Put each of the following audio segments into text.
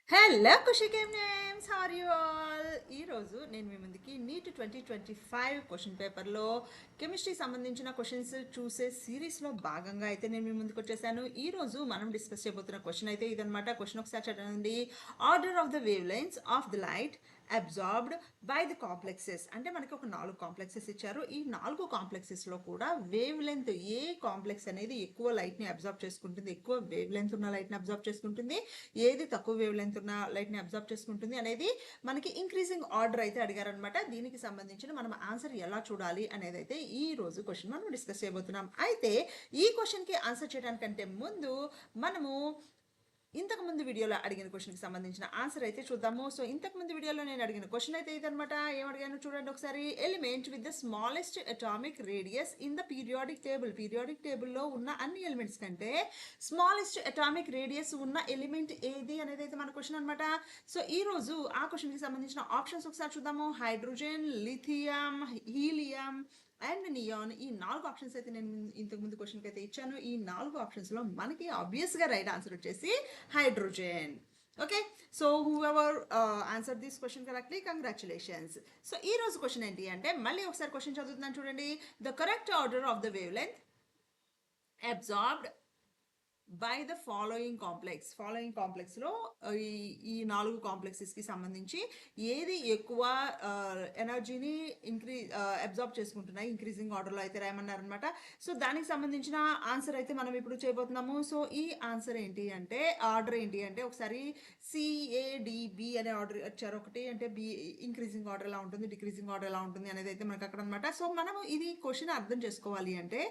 Hello కుషికేమ్ నేమ్స్ are you all. ఈరోజు నేను మీ ముందుకి నీట్ 2025 క్వశ్చన్ పేపర్లో కెమిస్ట్రీ సంబంధించిన క్వశ్చన్స్ చూసే సిరీస్లో భాగంగా అయితే నేను మీ ముందుకు వచ్చేసాను. ఈరోజు మనం డిస్కస్ చేయబోతున్న క్వశ్చన్ అయితే ఇదనమాట. క్వశ్చన్ ఒకసారి చదవండి. Order of the wave lengths of the light absorbed by the complexes. అంటే మనకి ఒక 4 కాంప్లెక్సెస్ ఇచ్చారు. ఈ 4 కాంప్లెక్సెస్లో కూడా వేవ్ లెంత్ ఏ కాంప్లెక్స్ అనేది ఎక్కువ లైట్ని అబ్జార్బ్ చేసుకుంటుంది, ఎక్కువ వేవ్ లెంత్ ఉన్న లైట్ని అబ్జార్బ్ చేసుకుంటుంది, ఏది తక్కువ వేవ్ లెంత్ ఉన్న లైట్ని అబ్జార్బ్ చేసుకుంటుంది అనేది మనకి ఇంక్రీజింగ్ ఆర్డర్ అయితే అడిగారనమాట. దీనికి సంబంధించిన మనం ఆన్సర్ ఎలా చూడాలి అనేది అయితే ఈ రోజు క్వశ్చన్ మనం డిస్కస్ చేయబోతున్నాం. అయితే ఈ క్వశ్చన్కి ఆన్సర్ చేయడానికంటే ముందు మనము ఇంతకు ముందు వీడియోలో అడిగిన క్వశ్చన్కి సంబంధించిన ఆన్సర్ అయితే చూద్దాము. సో ఇంతకు ముందు వీడియోలో నేను అడిగిన క్వశ్చన్ అయితే ఇదనమాట. ఏమడిగాను చూడండి ఒకసారి. Element with the smallest atomic radius in the periodic table. Periodic టేబుల్లో ఉన్న అన్ని ఎలిమెంట్స్ కంటే స్మాలెస్ట్ అటామిక్ రేడియస్ ఉన్న ఎలిమెంట్ ఏది అనేది అయితే మన క్వశ్చన్ అనమాట. సో ఈ రోజు ఆ క్వశ్చన్కి సంబంధించిన ఆప్షన్స్ ఒకసారి చూద్దాము. Hydrogen, lithium, helium and neon. ఈ 4 ఆప్షన్స్ అయితే నేను ఇంతకు ముందు క్వశ్చన్కి అయితే ఇచ్చాను. ఈ 4 ఆప్షన్స్లో మనకి ఆబ్వియస్గా రైట్ ఆన్సర్ వచ్చేసి hydrogen. Okay, so whoever answer this question correctly, congratulations. So ఈ రోజు క్వశ్చన్ ఏంటి అంటే, మళ్ళీ ఒకసారి క్వశ్చన్ చదువుతున్నాను చూడండి. The correct order of the wavelength absorbed by the following complex. Following కాంప్లెక్స్లో ఈ 4 కాంప్లెక్సెస్కి సంబంధించి ఏది ఎక్కువ ఎనర్జీని అబ్జార్బ్ చేసుకుంటున్నాయి, ఇంక్రీజింగ్ ఆర్డర్లో అయితే రాయమన్నారనమాట. సో దానికి సంబంధించిన ఆన్సర్ అయితే మనం ఇప్పుడు చేయబోతున్నాము. సో ఈ ఆన్సర్ ఏంటి అంటే, ఆర్డర్ ఏంటి అంటే, ఒకసారి సిఏడిబి అనే ఆర్డర్ వచ్చారు. ఒకటి అంటే బి ఇంక్రీజింగ్ ఆర్డర్ ఎలా ఉంటుంది, డిక్రీజింగ్ ఆర్డర్ ఎలా ఉంటుంది అనేది అయితే మనకు అక్కడ అనమాట. సో మనము ఇది క్వశ్చన్ అర్థం చేసుకోవాలి అంటే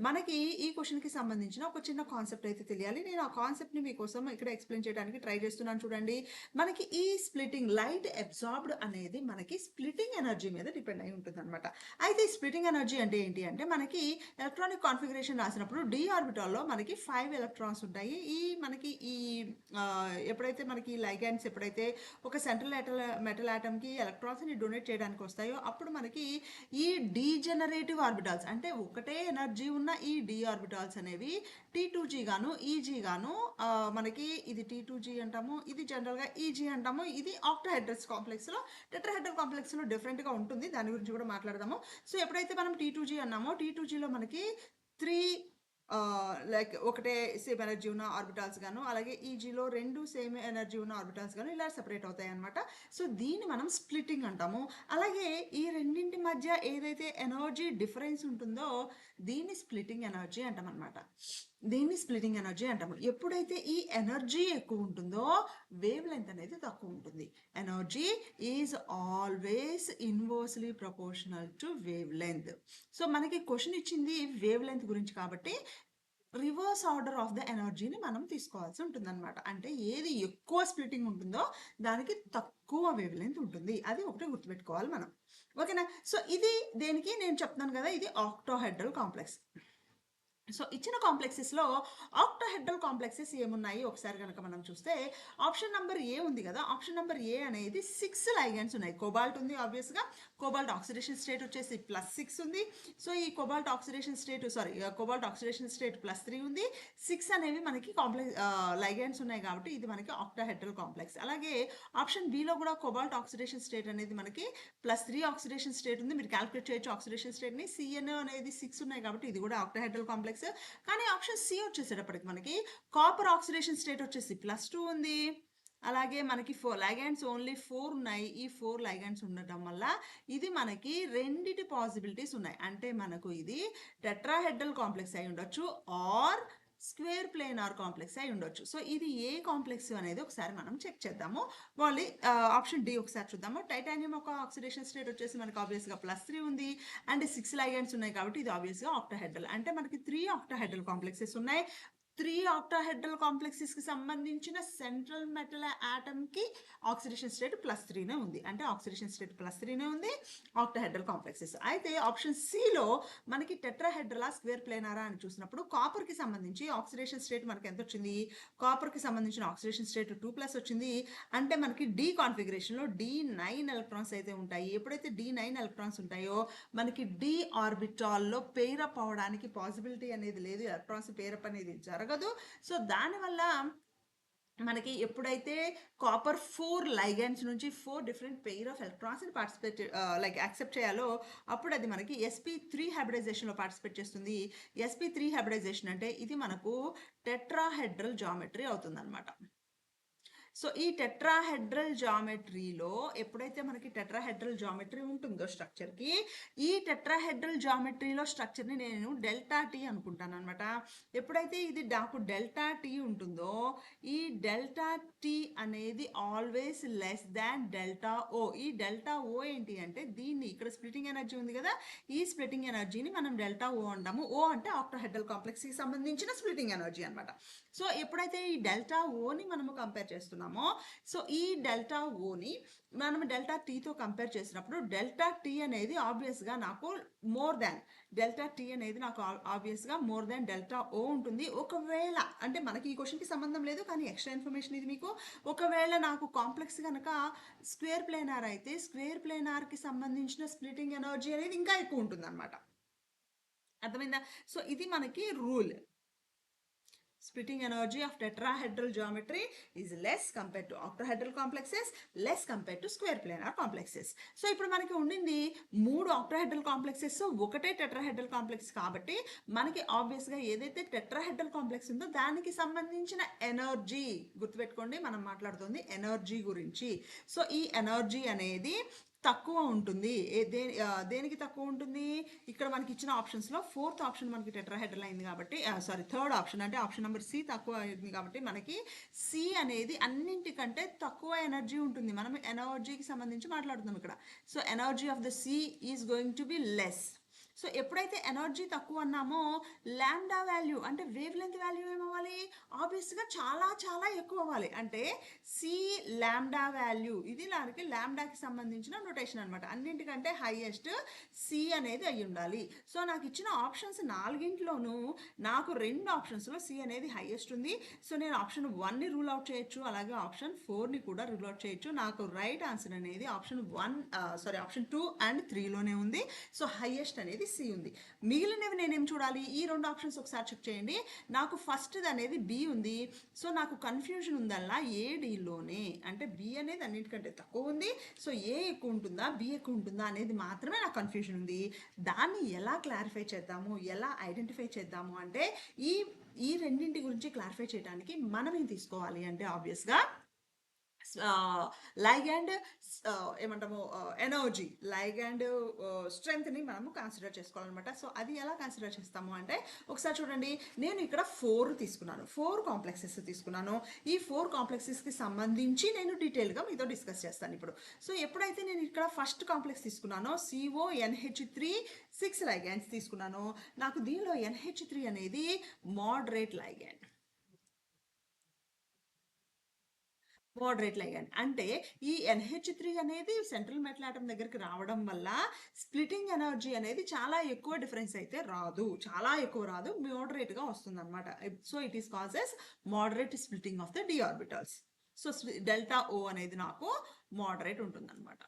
మనకి ఈ క్వశ్చన్కి సంబంధించిన ఒక చిన్న కాన్సెప్ట్ అయితే తెలియాలి. నేను ఆ కాన్సెప్ట్ని మీకోసం ఇక్కడ ఎక్స్ప్లెయిన్ చేయడానికి ట్రై చేస్తున్నాను చూడండి. మనకి ఈ స్ప్లిటింగ్ లైట్ అబ్జార్బ్డ్ అనేది మనకి స్ప్లిటింగ్ ఎనర్జీ మీద డిపెండ్ అయి ఉంటుంది అనమాట. అయితే ఈ స్ప్లిటింగ్ ఎనర్జీ అంటే ఏంటి అంటే, మనకి ఎలక్ట్రానిక్ కాన్ఫిగరేషన్ రాసినప్పుడు డి ఆర్బిటాల్లో మనకి 5 ఎలక్ట్రాన్స్ ఉంటాయి. మనకి ఎప్పుడైతే మనకి లైగాండ్స్ ఎప్పుడైతే ఒక సెంట్రల్ మెటల్ ఆటమ్కి ఎలక్ట్రాన్స్ని డొనేట్ చేయడానికి వస్తాయో అప్పుడు మనకి ఈ డీజెనరేటివ్ ఆర్బిటాల్స్ అంటే ఒకటే ఎనర్జీ ఉన్న ఈ డి ఆర్బిటాల్స్ అనేవి T2G గాను ఈజీ గాను మనకి ఇది T2G అంటాము, ఇది జనరల్గా ఈజీ అంటాము. ఇది ఆక్టాహెడ్రస్ కాంప్లెక్స్లో, టెట్రాహెడ్రల్ కాంప్లెక్స్లో డిఫరెంట్గా ఉంటుంది. దాని గురించి కూడా మాట్లాడదాము. సో ఎప్పుడైతే మనం T2G అన్నామో T2Gలో మనకి 3 లైక్ ఒకటే సేమ్ ఎనర్జీ ఉన్న ఆర్బిటాల్స్ గాను, అలాగే ఈజీలో 2 సేమ్ ఎనర్జీ ఉన్న ఆర్బిటాల్స్ గాను ఇలా సెపరేట్ అవుతాయి అనమాట. సో దీన్ని మనం స్ప్లిట్టింగ్ అంటాము. అలాగే ఈ రెండింటి మధ్య ఏదైతే ఎనర్జీ డిఫరెన్స్ ఉంటుందో దీన్ని స్ప్లిట్టింగ్ ఎనర్జీ అంటాం అనమాట. దీన్ని స్ప్లిటింగ్ ఎనర్జీ అంటాము. ఎప్పుడైతే ఈ ఎనర్జీ ఎక్కువ ఉంటుందో వేవ్ లెంత్ అనేది తక్కువ ఉంటుంది. Energy is always inversely proportional to wave length. So మనకి క్వశ్చన్ ఇచ్చింది వేవ్ లెంత్ గురించి కాబట్టి రివర్స్ ఆర్డర్ ఆఫ్ ద ఎనర్జీని మనం తీసుకోవాల్సి ఉంటుంది అనమాట. అంటే ఏది ఎక్కువ స్ప్లిటింగ్ ఉంటుందో దానికి తక్కువ వేవ్ లెంత్ ఉంటుంది. అది ఒకటి గుర్తుపెట్టుకోవాలి మనం. ఓకేనా. సో ఇది దేనికి నేను చెప్తున్నాను కదా, ఇది ఆక్టోహెడ్రల్ కాంప్లెక్స్. సో ఇచ్చిన కాంప్లెక్సెస్లో ఆక్టాహెడ్రల్ కాంప్లెక్సెస్ ఏమున్నాయి ఒకసారి కనుక మనం చూస్తే, ఆప్షన్ నెంబర్ ఏ ఉంది కదా, ఆప్షన్ నెంబర్ ఏ అనేది 6 లైగెండ్స్ ఉన్నాయి. కోబాల్ట్ ఉంది ఆబ్వియస్గా. కోబాల్ట్ ఆక్సిడేషన్ స్టేట్ వచ్చేసి +6 ఉంది. సో ఈ కోబాల్ట్ ఆక్సిడేషన్ స్టేట్ +3 ఉంది. 6 అనేవి మనకి లైగెండ్స్ ఉన్నాయి కాబట్టి ఇది మనకి ఆక్టాహెడ్రల్ కాంప్లెక్స్. అలాగే ఆప్షన్ బిలో కూడా కోబాల్ట్ ఆక్సిడేషన్ స్టేట్ అనేది మనకి +3 ఆక్సిడేషన్ స్టేట్ ఉంది. మీరు క్యాలిక్యులేట్ చేయొచ్చు ఆక్సిడేషన్ స్టేట్ని. సిఎన్ అనేది 6 ఉన్నాయి కాబట్టి ఇది కూడా ఆక్టాహెడ్రల్ కాంప్లెక్స్. కానీ ఆప్షన్ సి వచ్చేసేటప్పటికి మనకి కాపర్ ఆక్సిడేషన్ స్టేట్ వచ్చేసి +2 ఉంది. అలాగే మనకి 4 లైగాండ్స్ ఓన్లీ 4 ఉన్నాయి. ఈ 4 లైగాండ్స్ ఉండటం వల్ల ఇది మనకి రెండిటి పాసిబిలిటీస్ ఉన్నాయి. అంటే మనకు ఇది టెట్రాహెడ్రల్ కాంప్లెక్స్ అయి ఉండొచ్చు ఆర్ స్క్వేర్ ప్లేనార్ కాంప్లెక్స్ అయి ఉండొచ్చు. సో ఇది ఏ కాంప్లెక్స్ అనేది ఒకసారి మనం చెక్ చేద్దాము. మళ్ళీ ఆప్షన్ డి ఒకసారి చూద్దాము. టైటానియం ఒక ఆక్సిడేషన్ స్టేట్ వచ్చేసి మనకి ఆబ్వియస్గా +3 ఉంది అండ్ 6 లైగెండ్స్ ఉన్నాయి కాబట్టి ఇది ఆబ్వియస్గా ఆక్టాహెడ్రల్. అంటే మనకి 3 ఆక్టాహెడ్రల్ కాంప్లెక్సెస్ ఉన్నాయి. 3 ఆక్టాహెడ్రల్ కాంప్లెక్సెస్కి సంబంధించిన సెంట్రల్ మెటల్ ఆటమ్కి ఆక్సిడేషన్ స్టేట్ +3నే ఉంది. అంటే ఆక్సిడేషన్ స్టేట్ +3నే ఉంది ఆక్టాహెడ్రల్ కాంప్లెక్సెస్. అయితే ఆప్షన్ సిలో మనకి టెట్రాహెడ్రలా స్క్వేర్ ప్లేనారా అని చూసినప్పుడు కాపర్కి సంబంధించి ఆక్సిడేషన్ స్టేట్ మనకి ఎంత వచ్చింది, కాపర్కి సంబంధించిన ఆక్సిడేషన్ స్టేట్ 2+ వచ్చింది. అంటే మనకి డి కాన్ఫిగరేషన్లో D9 ఎలక్ట్రాన్స్ అయితే ఉంటాయి. ఎప్పుడైతే D9 ఎలక్ట్రాన్స్ ఉంటాయో మనకి డి ఆర్బిటాల్లో పేరప్ అవడానికి పాసిబిలిటీ అనేది లేదు. ఎలక్ట్రాన్స్ పేరప్ అనేది జరగదు. సో దానివల్ల మనకి ఎప్పుడైతే కాపర్ 4 లైగండ్స్ నుంచి 4 డిఫరెంట్ పెయిర్ ఆఫ్ ఎలక్ట్రాన్స్ని పార్టిసిపేట్ లైక్ యాక్సెప్ట్ చేయాలో అప్పుడు అది మనకి sp3 హైబ్రిడైజేషన్లో పార్టిసిపేట్ చేస్తుంది. sp3 హైబ్రిడైజేషన్ అంటే ఇది మనకు టెట్రాహెడ్రల్ జామెట్రీ అవుతుందన్నమాట. సో ఈ టెట్రాహెడ్రల్ జామెట్రీలో ఎప్పుడైతే మనకి టెట్రాహెడ్రల్ జామెట్రీ ఉంటుందో స్ట్రక్చర్కి, ఈ టెట్రాహెడ్రల్ జామెట్రీలో స్ట్రక్చర్ని నేను డెల్టా టీ అనుకుంటాను అనమాట. ఎప్పుడైతే ఇది నాకు డెల్టా టీ ఉంటుందో ఈ డెల్టా టీ అనేది ఆల్వేస్ లెస్ దాన్ డెల్టా ఓ. ఈ డెల్టా ఓ ఏంటి అంటే దీన్ని ఇక్కడ స్ప్లిటింగ్ ఎనర్జీ ఉంది కదా, ఈ స్ప్లిటింగ్ ఎనర్జీని మనం డెల్టా ఓ అంటాము. ఓ అంటే ఆక్టాహెడ్రల్ కాంప్లెక్స్కి సంబంధించిన స్ప్లిటింగ్ ఎనర్జీ అనమాట. సో ఎప్పుడైతే ఈ డెల్టా ఓని మనము కంపేర్ చేస్తున్నామో, సో ఈ డెల్టా ఓని మనం డెల్టా టీతో కంపేర్ చేసినప్పుడు డెల్టా టీ అనేది ఆబ్వియస్గా నాకు మోర్ దాన్ డెల్టా టీ అనేది నాకు ఆబ్వియస్గా మోర్ దాన్ డెల్టా ఓ ఉంటుంది. ఒకవేళ అంటే మనకి ఈ క్వశ్చన్కి సంబంధం లేదు కానీ ఎక్స్ట్రా ఇన్ఫర్మేషన్ ఇది మీకు. ఒకవేళ నాకు కాంప్లెక్స్ కనుక స్క్వేర్ ప్లేనార్ అయితే స్క్వేర్ ప్లేనార్కి సంబంధించిన స్ప్లిటింగ్ ఎనర్జీ అనేది ఇంకా ఎక్కువ ఉంటుంది అనమాట. అర్థమైందా? సో ఇది మనకి rule. Splitting energy of tetrahedral geometry is less compared to octahedral complexes, less compared to square planar complexes. So ఇప్పుడు మనకి ఉండింది 3 octahedral complexes, ఒకటే tetrahedral complex కాబట్టి మనకి ఆబ్వియస్గా ఏదైతే టెట్రాహెడ్రల్ కాంప్లెక్స్ ఉందో దానికి సంబంధించిన ఎనర్జీ గుర్తుపెట్టుకోండి, మనం మాట్లాడుతుంది ఎనర్జీ గురించి. సో ఈ ఎనర్జీ అనేది తక్కువ ఉంటుంది. దేనికి తక్కువ ఉంటుంది? ఇక్కడ మనకి ఇచ్చిన ఆప్షన్స్లో 4th ఆప్షన్ మనకి టెట్రాహెడ్రల్ అయింది కాబట్టి, సారీ 3rd ఆప్షన్ అంటే ఆప్షన్ నెంబర్ సి తక్కువ అయింది కాబట్టి మనకి సి అనేది అన్నింటికంటే తక్కువ ఎనర్జీ ఉంటుంది. మనం ఎనర్జీకి సంబంధించి మాట్లాడుతున్నాం ఇక్కడ. So energy of the C is going to be less. So ఎప్పుడైతే ఎనర్జీ తక్కువ అన్నామో ల్యాండా వాల్యూ అంటే వేవ్ లెంత్ వాల్యూ ఏమవ్వాలి? ఆబ్వియస్గా చాలా చాలా ఎక్కువ అవ్వాలి. అంటే సి ల్యాండా వాల్యూ, ఇది దానికి ల్యాండాకి సంబంధించిన నోటేషన్ అనమాట. అన్నింటికంటే హైయెస్ట్ సి అనేది అయి ఉండాలి. సో నాకు ఇచ్చిన ఆప్షన్స్ 4ంటిలోనూ నాకు 2 ఆప్షన్స్లో సి అనేది హైయెస్ట్ ఉంది. సో నేను ఆప్షన్ 1ని రూల్ అవుట్ చేయొచ్చు, అలాగే ఆప్షన్ 4ని కూడా రూల్ అవుట్ చేయొచ్చు. నాకు రైట్ ఆన్సర్ అనేది ఆప్షన్ 2 అండ్ 3లోనే ఉంది. సో హైయెస్ట్ అనేది సి ఉంది. మిగిలినవి నేనేం చూడాలి? ఈ 2 ఆప్షన్స్ ఒకసారి చెక్ చేయండి. నాకు ఫస్ట్ అనేది బి ఉంది. సో నాకు కన్ఫ్యూజన్ ఉందల్లా ఏడీలోనే, అంటే బి అనేది అన్నిటికంటే తక్కువ ఉంది. సో ఏ ఎక్కువ ఉంటుందా బి ఎక్కువ ఉంటుందా అనేది మాత్రమే నాకు కన్ఫ్యూజన్ ఉంది. దాన్ని ఎలా క్లారిఫై చేద్దాము, ఎలా ఐడెంటిఫై చేద్దాము అంటే ఈ రెండింటి గురించి క్లారిఫై చేయడానికి మనం ఏం తీసుకోవాలి అంటే ఆబ్వియస్గా లైగండ్ ఏమంటాము ఎనర్జీ, లైగండ్ స్ట్రెంగ్త్ని మనము కన్సిడర్ చేసుకోవాలన్నమాట. సో అది ఎలా కన్సిడర్ చేస్తాము అంటే ఒకసారి చూడండి, నేను ఇక్కడ 4 తీసుకున్నాను, 4 కాంప్లెక్సెస్ తీసుకున్నాను. ఈ 4 కాంప్లెక్సెస్కి సంబంధించి నేను డీటెయిల్గా మీతో డిస్కస్ చేస్తాను ఇప్పుడు. సో ఎప్పుడైతే నేను ఇక్కడ ఫస్ట్ కాంప్లెక్స్ తీసుకున్నానో CONH3 6 లైగండ్స్ తీసుకున్నాను, నాకు దీనిలో NH3 అనేది మోడరేట్ లైగండ్. మోడరేట్ లైగండ్ అంటే ఈ NH3 అనేది సెంట్రల్ మెటల్ ఆటమ్ దగ్గరికి రావడం వల్ల స్ప్లిటింగ్ ఎనర్జీ అనేది చాలా ఎక్కువ డిఫరెన్స్ అయితే రాదు, చాలా ఎక్కువ రాదు, మోడరేట్గా వస్తుంది అనమాట. So it is causes moderate splitting of the d orbitals. So delta o అనేది నాకు మోడరేట్ ఉంటుంది అనమాట.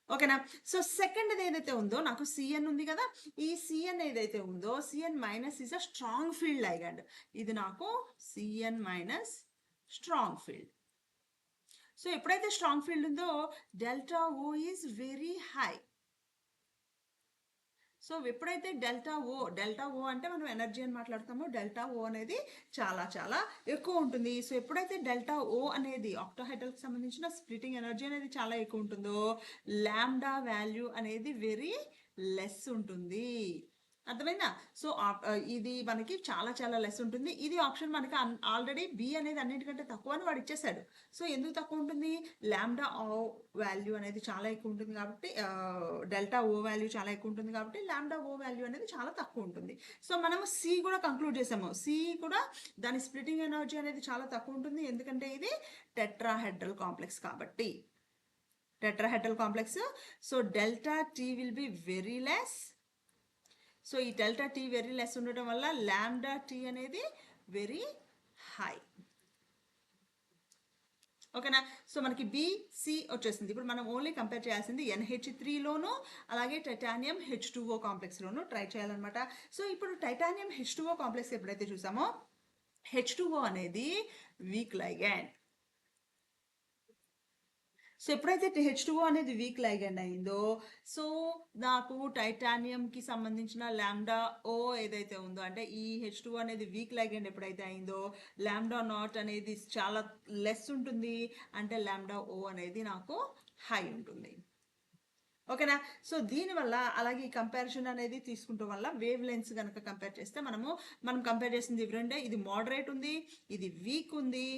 ఓకేనా? సో సెకండ్ ఏదైతే ఉందో నాకు సిఎన్ ఉంది కదా, ఈ సిఎన్ ఏదైతే ఉందో CN minus is a strong field ligand. ఇది నాకు CN minus strong field. So ఎప్పుడైతే స్ట్రాంగ్ ఫీల్డ్ ఉందో delta o is very high. So ఎప్పుడైతే డెల్టా ఓ అంటే మనం ఎనర్జీ అని మాట్లాడుతామో డెల్టా ఓ అనేది చాలా చాలా ఎక్కువ ఉంటుంది. సో ఎప్పుడైతే డెల్టా ఓ అనేది ఆక్టాహెడ్రల్కి సంబంధించిన స్ప్లిటింగ్ ఎనర్జీ అనేది చాలా ఎక్కువ ఉంటుందో ల్యాండా వాల్యూ అనేది వెరీ లెస్ ఉంటుంది. అర్థమైందా? సో ఇది మనకి చాలా చాలా లెస్ ఉంటుంది. ఇది ఆప్షన్ మనకి ఆల్రెడీ బి అనేది అన్నిటికంటే తక్కువ అని వాడు ఇచ్చేసాడు. సో ఎందుకు తక్కువ ఉంటుంది? ల్యాండా ఓ వాల్యూ అనేది చాలా ఎక్కువ ఉంటుంది కాబట్టి, డెల్టా ఓ వాల్యూ చాలా ఎక్కువ ఉంటుంది కాబట్టి ల్యాండా ఓ వాల్యూ అనేది చాలా తక్కువ ఉంటుంది. సో మనము సి కూడా కంక్లూడ్ చేసాము, సి కూడా దాని స్ప్లిటింగ్ ఎనర్జీ అనేది చాలా తక్కువ ఉంటుంది, ఎందుకంటే ఇది టెట్రాహెడ్రల్ కాంప్లెక్స్ కాబట్టి. Tetrahedral complex. So delta T will be very less. So ఈ డెల్టా టీ వెరీ లెస్ ఉండటం వల్ల ల్యాండా టీ అనేది వెరీ హై. ఓకేనా? సో మనకి బిసి వచ్చేసింది. ఇప్పుడు మనం ఓన్లీ కంపేర్ చేయాల్సింది NH3లోను అలాగే టైటానియం H2O కాంప్లెక్స్లోను ట్రై చేయాలన్నమాట. సో ఇప్పుడు టైటానియం H2O కాంప్లెక్స్ ఎప్పుడైతే చూసామో H2O అనేది వీక్ లైగండ్. సో ఎప్పుడైతే H2O అనేది వీక్ లైగండ్ అయిందో, సో నాకు టైటానియంకి సంబంధించిన లాంబ్డా ఓ ఏదైతే ఉందో, అంటే ఈ H2O అనేది వీక్ లైగండ్ ఎప్పుడైతే అయిందో, లాంబ్డా నాట్ అనేది చాలా లెస్ ఉంటుంది, అంటే లాంబ్డా ఓ అనేది నాకు హై ఉంటుంది. ఓకేనా? సో దీనివల్ల అలాగే ఈ కంపారిజన్ అనేది తీసుకుంటాం వల్ల వేవ్ లెన్స్ కనుక కంపేర్ చేస్తే మనం కంపేర్ చేసింది ఇవి ఇది మోడరేట్ ఉంది, ఇది వీక్ ఉంది,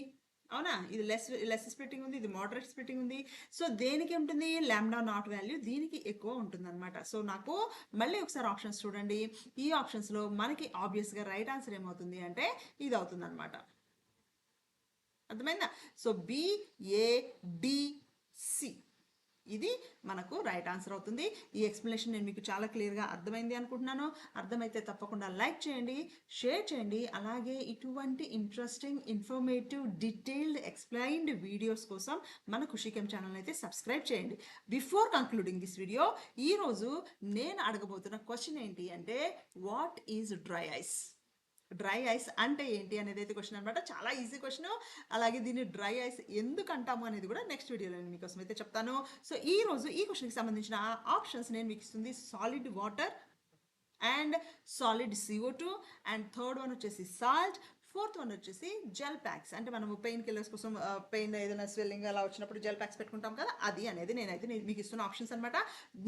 అవునా? ఇది లెస్ స్ప్లిట్టింగ్ ఉంది, ఇది మోడరేట్ స్ప్లిట్టింగ్ ఉంది. సో దేనికి ఉంటుంది? లాంబ్డా నాట్ వాల్యూ దీనికి ఎక్కువ ఉంటుంది అనమాట. సో నాకు మళ్ళీ ఒకసారి ఆప్షన్స్ చూడండి. ఈ ఆప్షన్స్లో మనకి ఆబ్వియస్గా రైట్ ఆన్సర్ ఏమవుతుంది అంటే ఇది అవుతుంది అనమాట. అర్థమైందా? సో BADC ఇది మనకు రైట్ ఆన్సర్ అవుతుంది. ఈ ఎక్స్ప్లెనేషన్ నేను మీకు చాలా క్లియర్గా అర్థమైంది అనుకుంటున్నాను. అర్థమైతే తప్పకుండా లైక్ చేయండి, షేర్ చేయండి. అలాగే ఇటువంటి interesting, informative, detailed, explained videos కోసం మన ఖుషికెమ్ ఛానల్ అయితే సబ్స్క్రైబ్ చేయండి. బిఫోర్ కంక్లూడింగ్ దిస్ వీడియో, ఈరోజు నేను అడగబోతున్న క్వశ్చన్ ఏంటి అంటే, what is dry ice? Dry ice అంటే ఏంటి అనేది అయితే క్వశ్చన్ అనమాట. చాలా ఈజీ క్వశ్చన్. అలాగే దీన్ని డ్రై ఐస్ ఎందుకు అంటాము అనేది కూడా నెక్స్ట్ వీడియోలో నేను మీకోసం అయితే చెప్తాను. సో ఈ రోజు ఈ క్వశ్చన్కి సంబంధించిన ఆప్షన్స్ నేను మీకు ఇస్తుంది solid water and solid CO2 and third one వచ్చేసి సాల్ట్, ఫోర్త్ వన్ వచ్చేసి జెల్ ప్యాక్స్. అంటే మనము పెయిన్ కిల్లర్స్ కోసం పెయిన్ ఏదైనా స్వెల్లింగ్ అలా వచ్చినప్పుడు జెల్ ప్యాక్స్ పెట్టుకుంటాం కదా, అది అనేది నేనైతే మీకు ఇస్తున్న ఆప్షన్స్ అనమాట.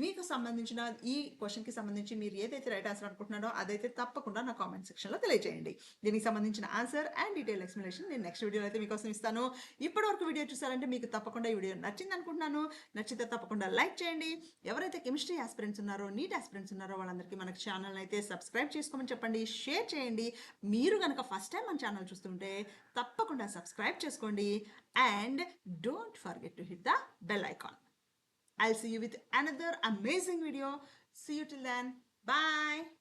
మీకు సంబంధించిన ఈ క్వశ్చన్కి సంబంధించి మీరు ఏదైతే రైట్ ఆన్సర్ అనుకుంటున్నారో అదైతే తప్పకుండా నా కామెంట్ సెక్షన్లో తెలియజేయండి. దీనికి సంబంధించిన ఆన్సర్ అండ్ డీటెయిల్ ఎక్స్ప్లెనేషన్ నేను నెక్స్ట్ వీడియోలో అయితే మీకోసం ఇస్తాను. ఇప్పటివరకు వీడియో చూసారంటే మీకు తప్పకుండా ఈ వీడియో నచ్చింది అనుకుంటున్నాను. నచ్చితే తప్పకుండా లైక్ చేయండి. ఎవరైతే కెమిస్ట్రీ ఆస్పిరెంట్స్ ఉన్నారో, నీట్ ఆస్పిరెంట్స్ ఉన్నారో వాళ్ళందరికీ మనకి ఛానల్ అయితే సబ్స్క్రైబ్ చేసుకోమని చెప్పండి, షేర్ చేయండి. మీరు కనుక ఫస్ట్ టైం మన ఛానల్ చూస్తుంటే తప్పకుండా సబ్స్క్రైబ్ చేసుకోండి. And don't forget to hit the bell icon. I'll see you with another amazing video. See you till then. Bye.